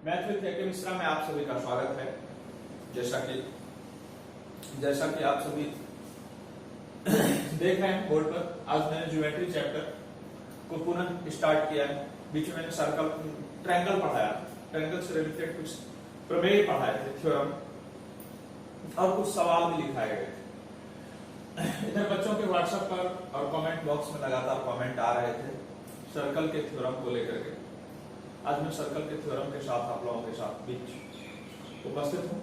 Math with के मिश्रा में आप सभी का स्वागत है। जैसा कि आप सभी देख रहे हैं बोर्ड पर, आज मैंने ज्योमेट्री चैप्टर को पुनः स्टार्ट किया है। बीच में मैंने सर्कल ट्रायंगल पढ़ाया, ट्रायंगल से रिलेटेड कुछ प्रमेय पढ़ाए थे, थ्योरम, और कुछ सवाल भी लिखाए गए थे। इधर बच्चों के व्हाट्सएप पर और कमेंट बॉक्स में लगातार कमेंट आ रहे थे सर्कल के थ्योरम को लेकर के। आज मैं सर्कल के थ्योरम के साथ आप लोगों के साथ बीच उपस्थित हूं।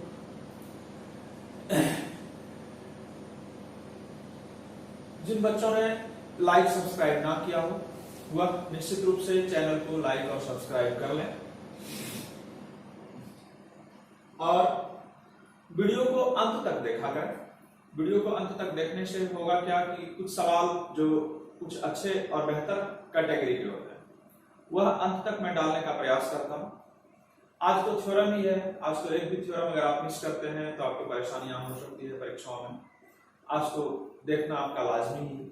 जिन बच्चों ने लाइक सब्सक्राइब ना किया हो वह निश्चित रूप से चैनल को लाइक और सब्सक्राइब कर लें, और वीडियो को अंत तक देखा करें। वीडियो को अंत तक देखने से होगा क्या कि कुछ सवाल जो कुछ अच्छे और बेहतर कैटेगरी के होते हैं वह अंत तक मैं डालने का प्रयास करता हूं। आज तो थ्योरम ही है, आज तो एक भी थ्योरम अगर आप मिस करते हैं तो आपको परेशानियां हो सकती है परीक्षाओं में। आज तो देखना आपका लाजमी ही है।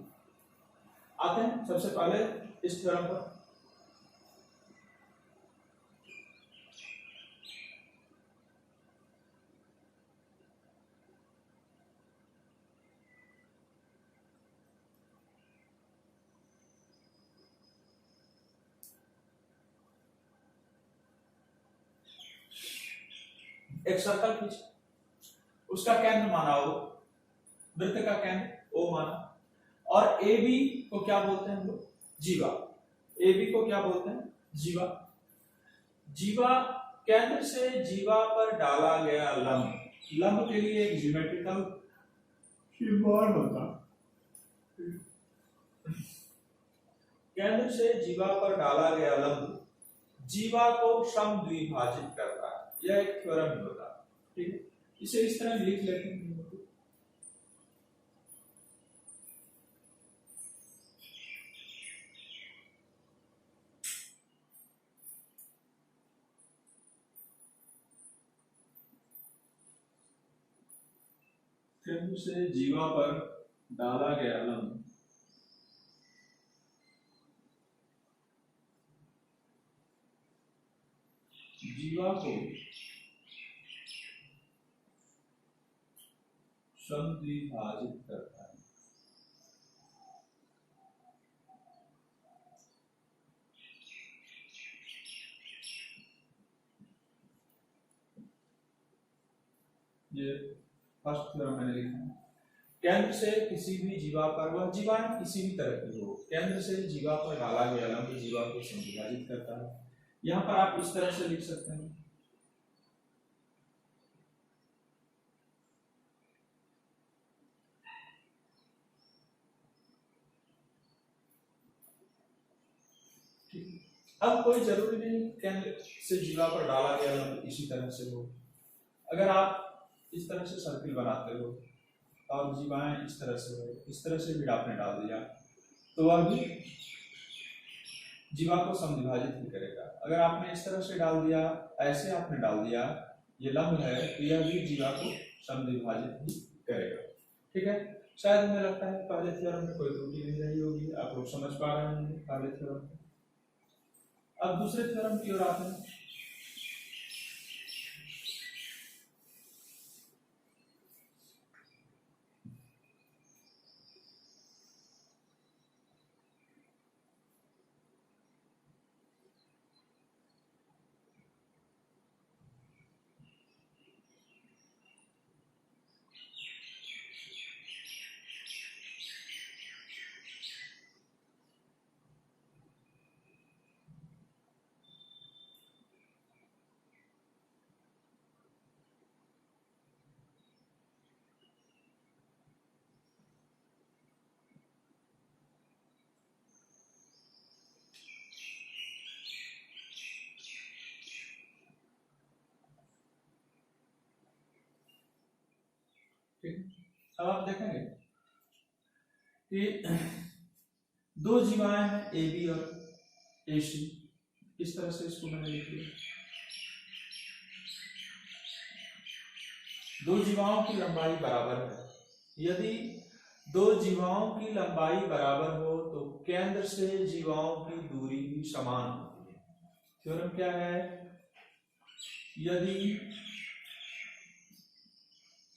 आते हैं सबसे पहले इस थ्योरम पर। एक सर्कल खींचे, उसका केंद्र माना ओ, वृत्त का केंद्र ओ माना, और ए बी को क्या बोलते हैं हम लोग? जीवा। ए बी को क्या बोलते हैं? जीवा। जीवा, केंद्र से जीवा पर डाला गया लंब, लंब के लिए एक ज्योमेट्रिकल सिंबल होता है। केंद्र से जीवा पर डाला गया लंब जीवा को समद्विभाजित करता है। यह एक थ्योरम होता है, ठीक है। इसे इस तरह लिख लेते हैं। केंद्र से जीवा पर डाला गया लंब जीवा को समद्विभाजित करता है। ये फर्स्ट थ्योरम मैंने लिखा है। केंद्र से किसी भी जीवा पर, वह जीवा किसी भी तरह की हो, केंद्र से जीवा पर डाला गया लंब जीवा को समद्विभाजित करता है। यहां पर आप इस तरह से लिख सकते हैं। अब कोई जरूरी नहीं केंद्र से जीवा पर डाला गया लंब इसी तरह से हो। अगर आप इस तरह से सर्किल बनाते हो और जीवाएं इस तरह से हो, इस तरह से भी आपने डाल दिया तो वह भी जीवा को समद्विभाजित ही करेगा। अगर आपने इस तरह से डाल दिया, ऐसे आपने डाल दिया, ये लंब है तो यह भी जीवा को समद्विभाजित ही करेगा, ठीक है। शायद मुझे लगता है पहले थ्योरम में कोई त्रुटि नहीं रही होगी, आप लोग समझ पा रहे होंगे पहले थ्योरम। अब दूसरे थ्योरम की ओर आते हैं। अब आप देखेंगे कि दो जीवाएं हैं ए बी और ए सी। इस तरह से इसको मैंने लिख लिया। दो जीवाओं की लंबाई बराबर है। यदि दो जीवाओं की लंबाई बराबर हो तो केंद्र से जीवाओं की दूरी भी समान होती है। थ्योरम क्या है? यदि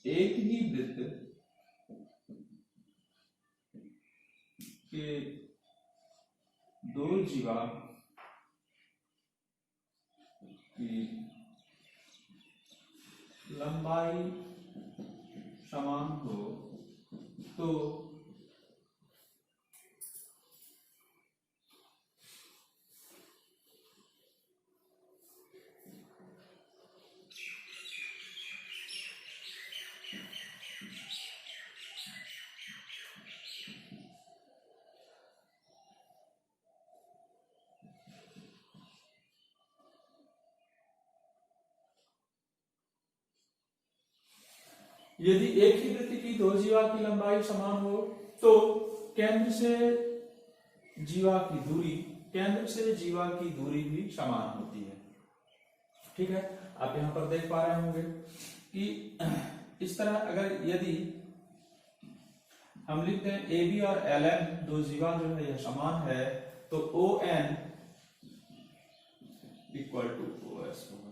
एक ही वृत्त के दो जीवा की लंबाई समान हो तो यदि एक ही वृत्त की दो जीवा की लंबाई समान हो तो केंद्र से जीवा की दूरी भी समान होती है। ठीक है, आप यहां पर देख पा रहे होंगे कि इस तरह अगर यदि हम लिखते हैं ए बी और एल एन दो जीवा जो है यह समान है तो O N equal to O S होगा।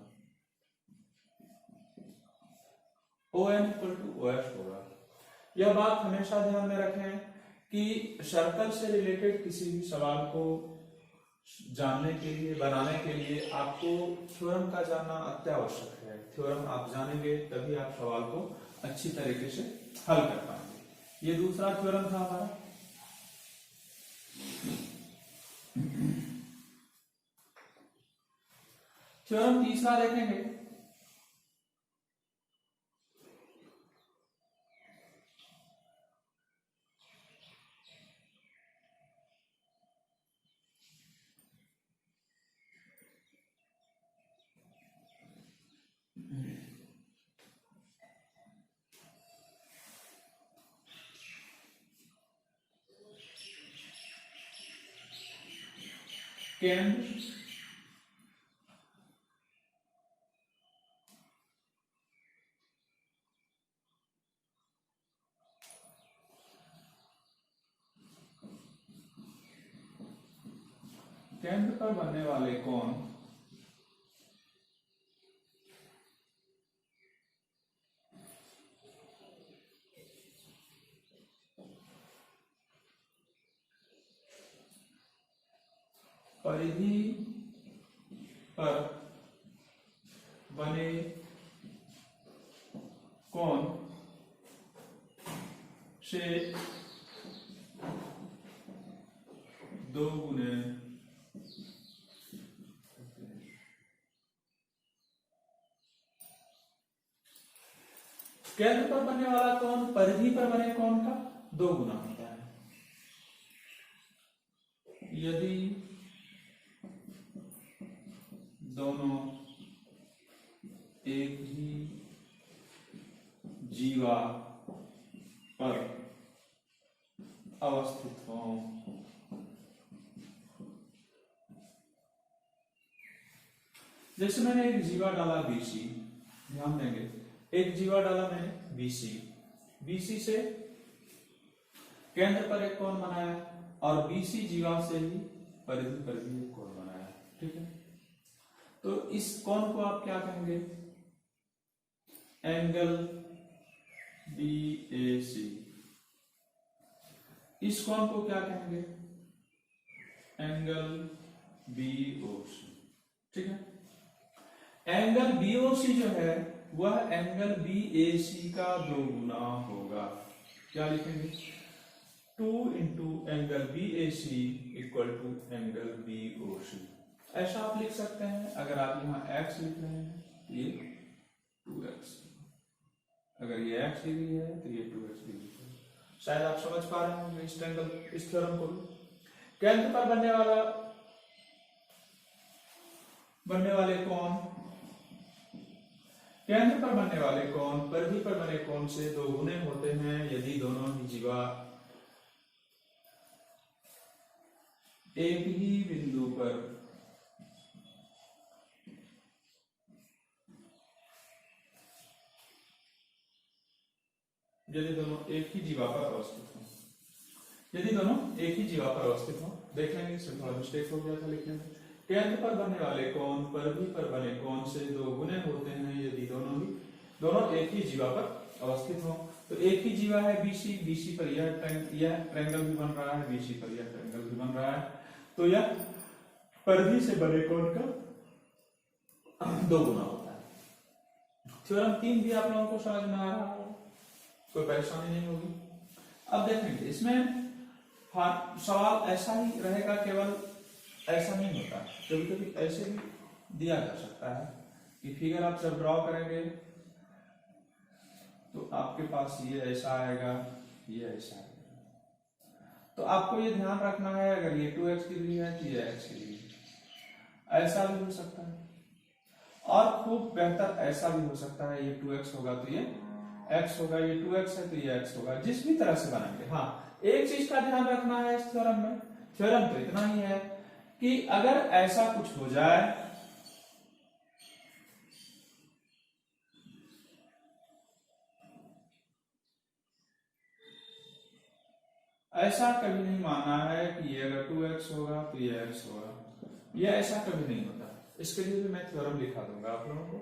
O N equal to O S होगा। यह बात हमेशा ध्यान में रखें कि सर्कल से रिलेटेड किसी भी सवाल को जानने के लिए, बनाने के लिए आपको थ्योरम का जानना अत्यावश्यक है। थ्योरम आप जानेंगे तभी आप सवाल को अच्छी तरीके से हल कर पाएंगे। ये दूसरा थ्योरम था हमारा। थ्योरम तीसरा देखेंगे। केंद्र पर बनने वाले कोण परिधि पर बने कोण से दो गुने केंद्र पर बनने वाला कोण परिधि पर बने कोण का दो गुना होता है। यदि दोनों एक ही जीवा पर अवस्थित हों जैसे मैंने एक जीवा डाला बीसी, ध्यान देंगे एक जीवा डाला मैंने बीसी, बीसी से केंद्र पर एक कोण बनाया और बीसी जीवा से ही परिधि पर भी एक कोण बनाया। ठीक है, तो इस कोण को आप क्या कहेंगे? Angle BAC। इस कोण को क्या कहेंगे? Angle BOC। ठीक है, एंगल BOC जो है वह एंगल BAC का दो गुना होगा। क्या लिखेंगे? 2 into angle BAC equal to angle BOC। ऐसा आप लिख सकते हैं। अगर आप यहाँ x लिख रहे हैं तो ये 2x, अगर ये x डिग्री है तो ये 2x डिग्री है। शायद आप समझ पा रहे होंगे इस ट्रायंगल, इस थ्योरम को। केंद्र पर बनने वाले कोण, केंद्र पर बनने वाले कोण परिधि पर बने कोण से दो गुने होते हैं यदि दोनों ही जीवा एक ही बिंदु पर यदि दोनों एक ही जीवा पर अवस्थित हो, यदि दोनों एक ही जीवा पर अवस्थित हो। देख लेंगे, इसमें थोड़ा मिस्टेक हो गया था लिखने में। केंद्र पर बनने वाले कोण परिधि पर बने कोण से दो गुने होते हैं यदि दोनों एक ही जीवा पर अवस्थित हो। तो एक ही जीवा है बीसी, बीसी पर यह ट्रायंगल भी बन रहा है, बीसी पर यह ट्रायंगल भी बन रहा है, तो यह परिधि से बने कोण का 2 गुना होता है। थ्योरम 3 भी आप लोगों को समझ में आ रहा है, कोई परेशानी नहीं होगी। अब देखेंगे इसमें सवाल ऐसा ही रहेगा, केवल ऐसा नहीं होता, कभी कभी ऐसे भी दिया जा सकता है कि फिगर आप जब ड्रॉ करेंगे तो आपके पास ये ऐसा आएगा, ये ऐसा आएगा। तो आपको ये ध्यान रखना है, अगर ये 2x डिग्री है तो ये x डिग्री, ऐसा भी हो सकता है, और खूब बेहतर ऐसा भी हो सकता है, ये 2x होगा तो ये x होगा, ये 2x है तो ये x होगा, जिस भी तरह से बनाएंगे। हाँ, एक चीज का ध्यान रखना है इस थ्योरम में, थ्योरम तो इतना ही है कि अगर ऐसा कुछ हो जाए, ऐसा कभी नहीं मानना है कि ये अगर 2x होगा तो ये x होगा, ये ऐसा कभी नहीं होता। इसके लिए भी मैं थ्योरम लिखा दूंगा आप लोगों को,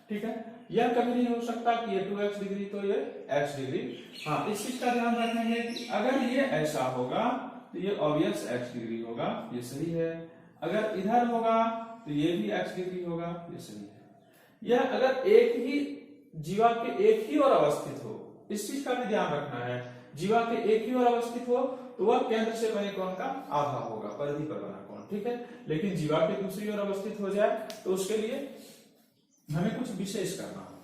ठीक है। यह कभी नहीं हो सकता कि ये 2x डिग्री तो ये x डिग्री। हाँ, इस चीज का ध्यान रखेंगे कि अगर ये ऐसा होगा तो ये ऑब्वियस x डिग्री होगा, ये सही है। अगर इधर होगा तो ये भी x डिग्री होगा, ये सही है। यह अगर एक ही जीवा के एक ही ओर अवस्थित हो, इस चीज का भी ध्यान रखना है, जीवा के एक ही ओर अवस्थित हो तो वह केंद्र से बने कोण का आधा होगा, परिधि पर बना कोण, ठीक है। लेकिन जीवा के दूसरी ओर अवस्थित हो जाए तो उसके लिए हमें कुछ विशेष करना होता है।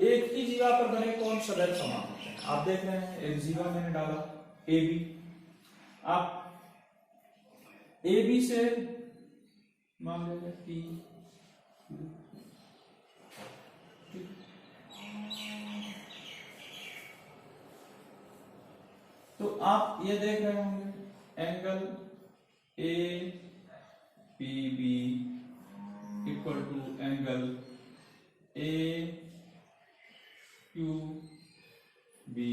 एक ही जीवा पर बने कोण सदैव समान होते हैं। आप देख रहे हैं एक जीवा मैंने डाला ए बी, आप ए बी से मान लेंगे टी, तो आप ये देख रहे होंगे angle A P B equal to angle A Q B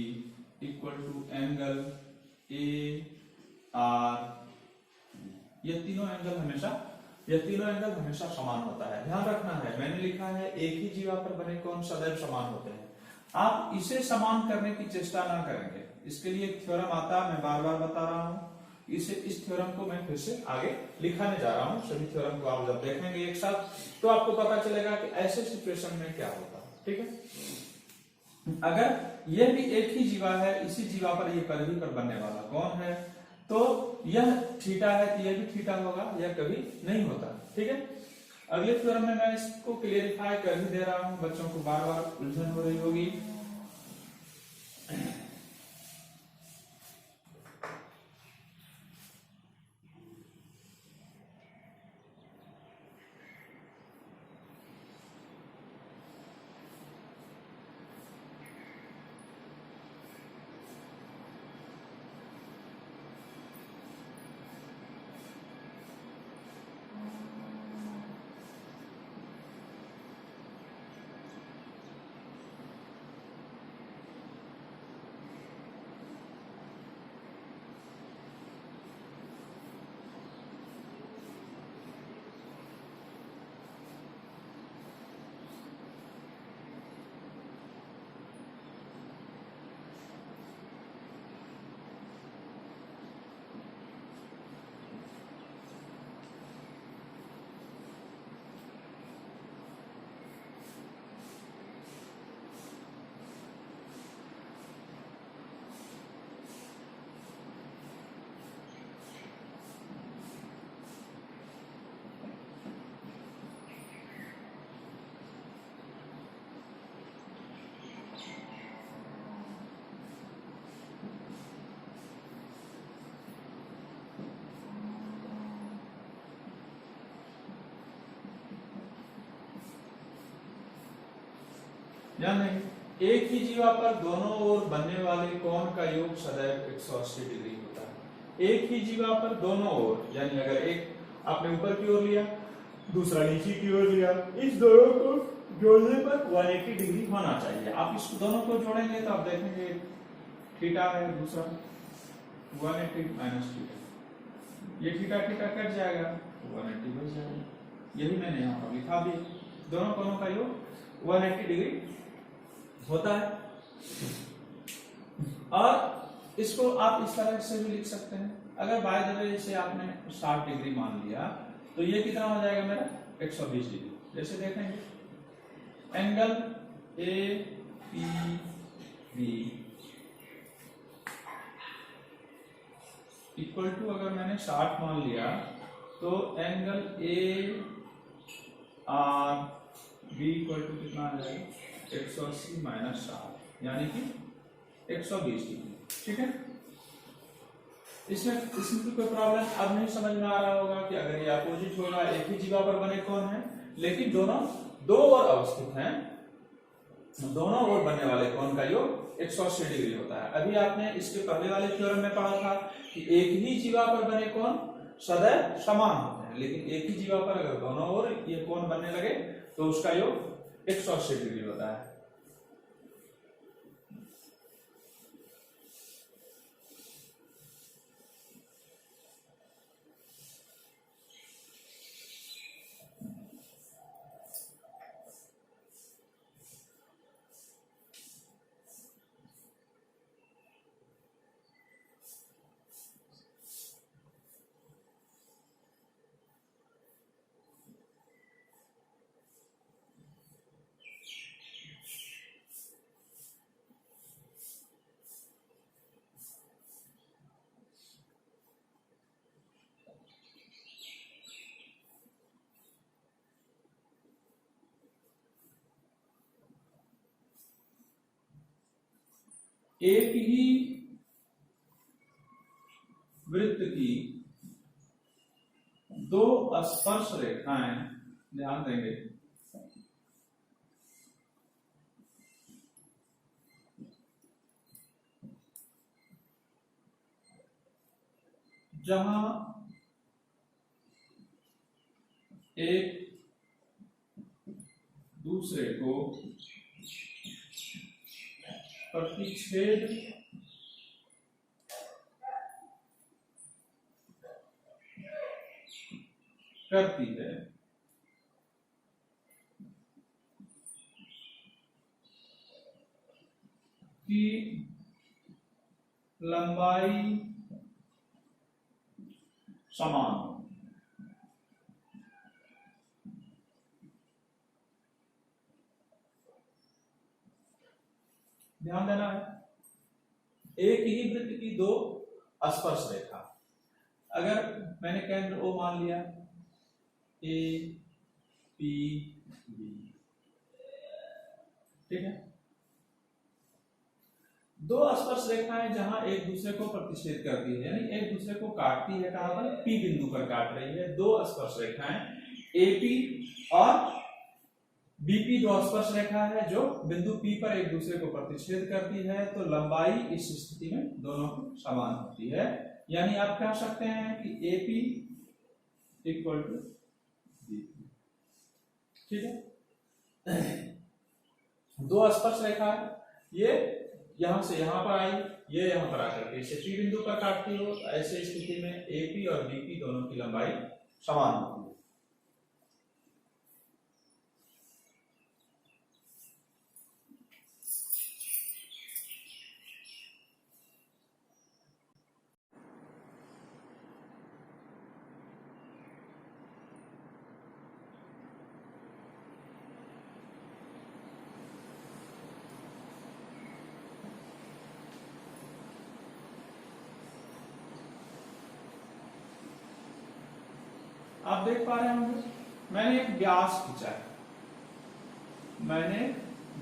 equal to angle A R. ये तीनों एंगल हमेशा समान होता है। ध्यान रखना है, मैंने लिखा है एक ही जीवा पर बने कोण सदैव समान होते हैं। आप इसे समान करने की चेष्टा ना करेंगे, इसके लिए एक थ्योरम आता है, मैं बार बार बता रहा हूं। इस थ्योरम को मैं फिर से आगे लिखाने जा रहा हूं। सभी थ्योरम को आप जब देखेंगे एक साथ तो आपको पता चलेगा कि ऐसे सिचुएशन में क्या होता है, ठीक है। अगर यह भी एक ही जीवा है, इसी जीवा पर ये परिधि पर बनने वाला कोण है, तो यह थीटा है तो यह भी थीटा होगा, यह कभी नहीं होता, ठीक है। अगले थ्योरम में मैं इसको क्लियरिफाई कर ही दे रहा हूं, बच्चों को बार बार उलझन हो रही होगी। ध्यान देंगे, एक ही जीवा पर दोनों ओर बनने वाले कोण का योग सदैव 180 डिग्री होता है। एक ही जीवा पर दोनों ओर, यानी अगर एक आपने ऊपर की ओर लिया, दूसरा नीचे की ओर लिया, इस दोनों को जोड़ने पर 180 डिग्री होना चाहिए। आप इस दोनों को जोड़ेंगे तो आप देखेंगे थीटा है, दूसरा 180 माइनस थीटा, ये थीटा थीटा कट जाएगा, 180 बच जाएगा। यही मैंने यहाँ पर लिखा भी, दोनों कोणों का योग 180 डिग्री होता है। और इसको आप इस तरह से भी लिख सकते हैं, अगर बाय द वे इसे आपने 60 डिग्री मान लिया तो ये कितना हो जाएगा मेरा 120 डिग्री। जैसे देखेंगे angle A P B equal to, अगर मैंने 60 मान लिया तो angle A R B equal to कितना आ जाएगा 180 माइनस 60, यानी कि 120 डिग्री। ठीक है, इसमें कोई प्रॉब्लम अब नहीं समझ में आ रहा होगा कि अगर ये अपोजिट होगा, एक ही जीवा पर बने कोण है, लेकिन दोनों दो ओर अवस्थित हैं, दोनों ओर बनने वाले कोण का योग 180 डिग्री होता है। अभी आपने इसके पहले वाले थ्योरम में पढ़ा था कि एक ही जीवा पर बने कोण सदैव समान होते हैं, लेकिन एक ही जीवा पर अगर दोनों ओर ये कोण बनने लगे तो उसका योग 180 डिग्री होता है। एक ही वृत्त की दो स्पर्श रेखाएं, ध्यान देंगे, जहां एक दूसरे को प्रतिच्छेद करती है, की लंबाई समान हो। ध्यान देना है, एक ही वृत्त की दो स्पर्श रेखा, अगर मैंने केंद्र O मान लिया, ए पी बी, ठीक है, दो स्पर्श रेखाएं जहां एक दूसरे को प्रतिच्छेद करती है, यानी एक दूसरे को काटती है, कहां पर, पी बिंदु पर काट रही है। दो स्पर्श रेखाएं एपी और बीपी दो स्पर्श रेखा है जो बिंदु पी पर एक दूसरे को प्रतिच्छेद करती है, तो लंबाई इस स्थिति में दोनों की समान होती है। यानी आप कह सकते हैं कि एपी इक्वल टू बीपी। ठीक है, दो स्पर्श रेखा, ये यहां से यहां पर आई, ये यहां पर आकर के इसे पी बिंदु पर काटती हो, ऐसे स्थिति में एपी और बीपी दोनों की लंबाई समान होती है। आप देख पा रहे होंगे मैंने एक व्यास खींचा है, मैंने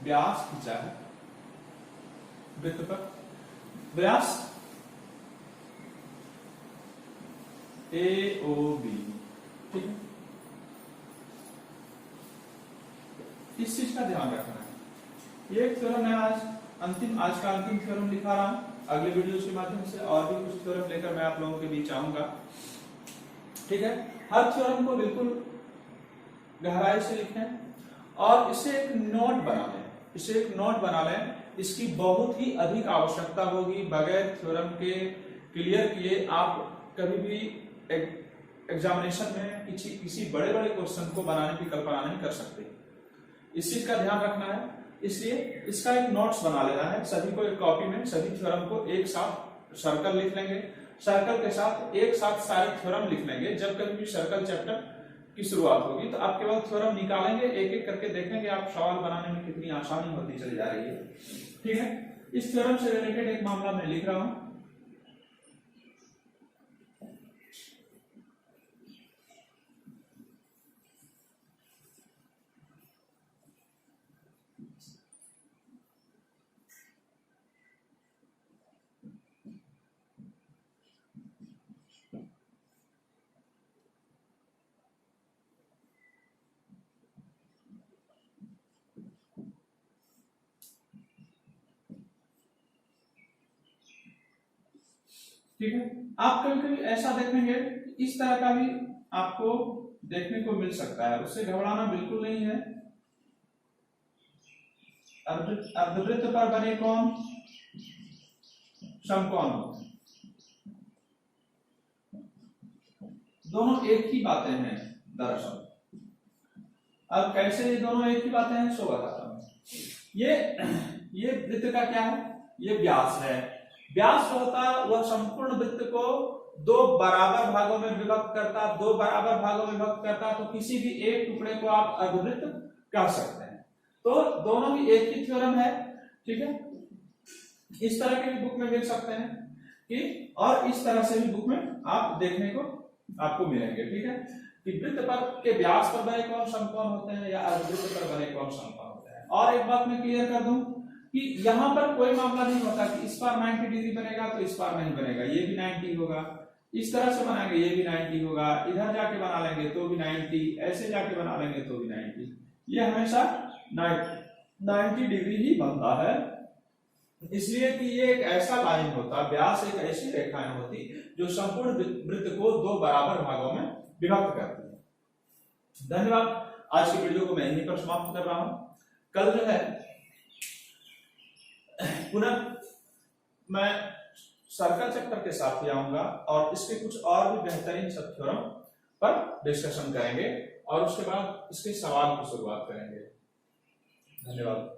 व्यास खींचा है वृत्त पर, व्यास ए ओ बी, ठीक है, इस चीज का ध्यान रखना है। ये थ्योरम है आज का अंतिम थ्योरम लिखा रहा हूँ। अगले वीडियोस के माध्यम से और भी कुछ थ्योरम लेकर मैं आप लोगों के बीच आऊंगा। ठीक है, हर थ्योरम को बिल्कुल गहराई से लिखें और इसे एक नोट बना लें। इसकी बहुत ही अधिक आवश्यकता होगी। बगैर थ्योरम के क्लियर किए आप कभी भी एग्जामिनेशन में किसी बड़े क्वेश्चन को बनाने की कल्पना नहीं कर सकते। इस चीज का ध्यान रखना है, इसलिए इसका एक नोट्स बना लेना है। सभी को एक कॉपी में सभी थ्योरम को एक साथ सर्कल लिख लेंगे, सर्कल के साथ एक साथ सारे थ्योरम लिख लेंगे। जब कभी भी सर्कल चैप्टर की शुरुआत होगी तो आपके पास थ्योरम निकालेंगे, एक एक करके देखेंगे आप सवाल बनाने में कितनी आसानी होती चली जा रही है। ठीक है, इस थ्योरम से रिलेटेड एक मामला मैं लिख रहा हूं। ठीक है, आप कभी कभी ऐसा देखेंगे, इस तरह का भी आपको देखने को मिल सकता है, उससे घबराना बिल्कुल नहीं है। अर्धवृत्त पर बने कोण समकोण, दोनों एक ही बातें हैं दरअसल। अब कैसे ये दोनों एक ही बातें हैं सो बताता हूं। ये वृत्त का क्या है, ये व्यास है। व्यास जो होता है वह संपूर्ण वृत्त को दो बराबर भागों में विभक्त करता, तो किसी भी एक टुकड़े को आप अर्धवृत्त कह सकते हैं। तो दोनों ही एक ही थ्योरम है। ठीक है, इस तरह के भी बुक में देख सकते हैं कि, और इस तरह से भी बुक में आप देखने को आपको मिलेंगे। ठीक है, कि वृत्त पर के व्यास पर बने कोण समकोण होते हैं या अर्धवृत्त पर बने कोण समकोण होते हैं। और एक बात मैं क्लियर कर दूं कि यहां पर कोई मामला नहीं होता कि इस बार 90 डिग्री बनेगा तो इस बार नहीं बनेगा, ये भी 90 होगा, इस तरह से बनाएंगे ये भी 90 होगा, इधर जाके बना लेंगे तो भी 90, ऐसे जाके बना लेंगे तो भी 90। ये हमेशा 90 डिग्री ही बनता है, इसलिए कि ये एक ऐसा लाइन होता, व्यास एक ऐसी रेखाएं होती जो संपूर्ण वृत्त को दो बराबर भागों में विभक्त करती है। धन्यवाद, आज की वीडियो को मैं यहीं पर समाप्त कर रहा हूं। कल जो है पुनः मैं सर्कल चैप्टर के साथ ही आऊंगा और इसके कुछ और भी बेहतरीन सब थ्योरम पर डिस्कशन करेंगे और उसके बाद इसके सवाल की शुरुआत करेंगे। धन्यवाद।